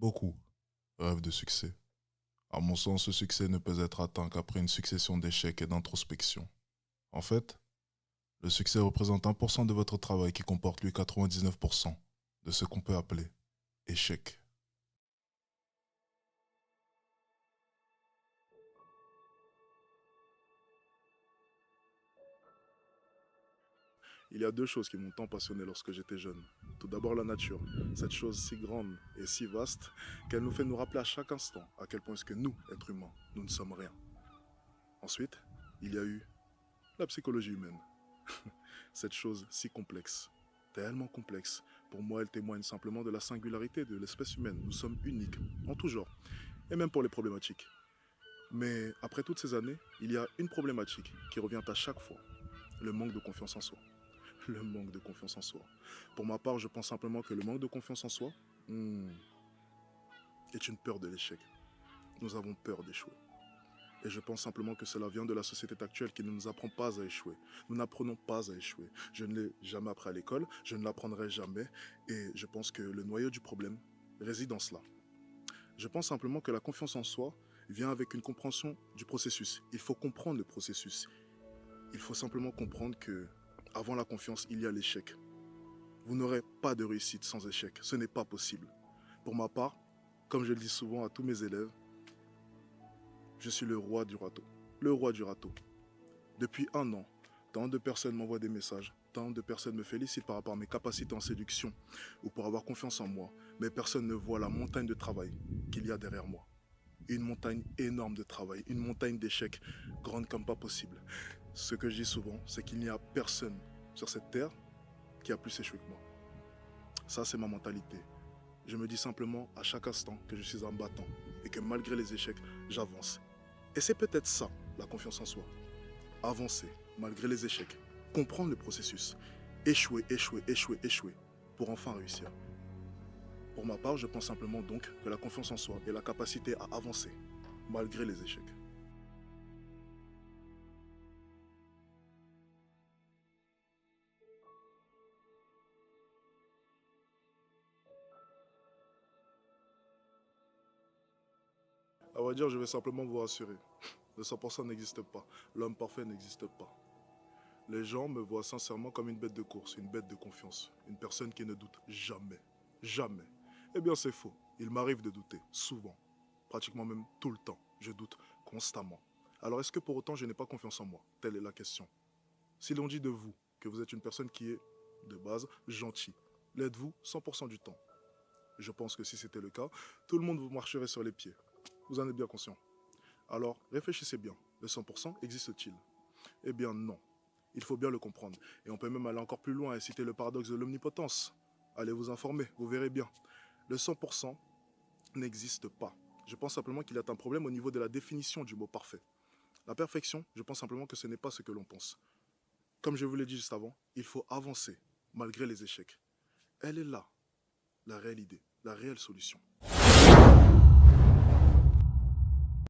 Beaucoup rêvent de succès. À mon sens, ce succès ne peut être atteint qu'après une succession d'échecs et d'introspection. En fait, le succès représente 1% de votre travail qui comporte lui 99% de ce qu'on peut appeler échec. Il y a deux choses qui m'ont tant passionné lorsque j'étais jeune. Tout d'abord la nature, cette chose si grande et si vaste qu'elle nous fait nous rappeler à chaque instant à quel point est-ce que nous, êtres humains, nous ne sommes rien. Ensuite, il y a eu la psychologie humaine, cette chose si complexe, tellement complexe. Pour moi, elle témoigne simplement de la singularité de l'espèce humaine. Nous sommes uniques, en tout genre, et même pour les problématiques. Mais après toutes ces années, il y a une problématique qui revient à chaque fois, le manque de confiance en soi. Le manque de confiance en soi. Pour ma part, je pense simplement que le manque de confiance en soi est une peur de l'échec. Nous avons peur d'échouer. Et je pense simplement que cela vient de la société actuelle qui ne nous apprend pas à échouer. Nous n'apprenons pas à échouer. Je ne l'ai jamais appris à l'école, je ne l'apprendrai jamais. Et je pense que le noyau du problème réside en cela. Je pense simplement que la confiance en soi vient avec une compréhension du processus. Il faut comprendre le processus. Il faut simplement comprendre que avant la confiance, il y a l'échec. Vous n'aurez pas de réussite sans échec. Ce n'est pas possible. Pour ma part, comme je le dis souvent à tous mes élèves, je suis le roi du râteau. Le roi du râteau. Depuis un an, tant de personnes m'envoient des messages, tant de personnes me félicitent par rapport à mes capacités en séduction ou pour avoir confiance en moi, mais personne ne voit la montagne de travail qu'il y a derrière moi. Une montagne énorme de travail, une montagne d'échecs, grande comme pas possible. Ce que je dis souvent, c'est qu'il n'y a personne sur cette terre qui a plus échoué que moi. Ça, c'est ma mentalité. Je me dis simplement à chaque instant que je suis un battant et que malgré les échecs, j'avance. Et c'est peut-être ça, la confiance en soi. Avancer, malgré les échecs. Comprendre le processus. Échouer, échouer, échouer, échouer, pour enfin réussir. Pour ma part, je pense simplement donc que la confiance en soi est la capacité à avancer, malgré les échecs. À vrai dire, je vais simplement vous rassurer. Le 100% n'existe pas. L'homme parfait n'existe pas. Les gens me voient sincèrement comme une bête de course, une bête de confiance, une personne qui ne doute jamais. Jamais. Eh bien, c'est faux. Il m'arrive de douter, souvent. Pratiquement même tout le temps. Je doute constamment. Alors, est-ce que pour autant je n'ai pas confiance en moi? Telle est la question. Si l'on dit de vous que vous êtes une personne qui est, de base, gentille, l'êtes-vous 100% du temps? Je pense que si c'était le cas, tout le monde vous marcherait sur les pieds. Vous en êtes bien conscient. Alors, réfléchissez bien. Le 100% existe-t-il? Eh bien, non. Il faut bien le comprendre. Et on peut même aller encore plus loin et citer le paradoxe de l'omnipotence. Allez vous informer, vous verrez bien. Le 100% n'existe pas. Je pense simplement qu'il y a un problème au niveau de la définition du mot parfait. La perfection, je pense simplement que ce n'est pas ce que l'on pense. Comme je vous l'ai dit juste avant, il faut avancer, malgré les échecs. Elle est là, la réelle idée, la réelle solution.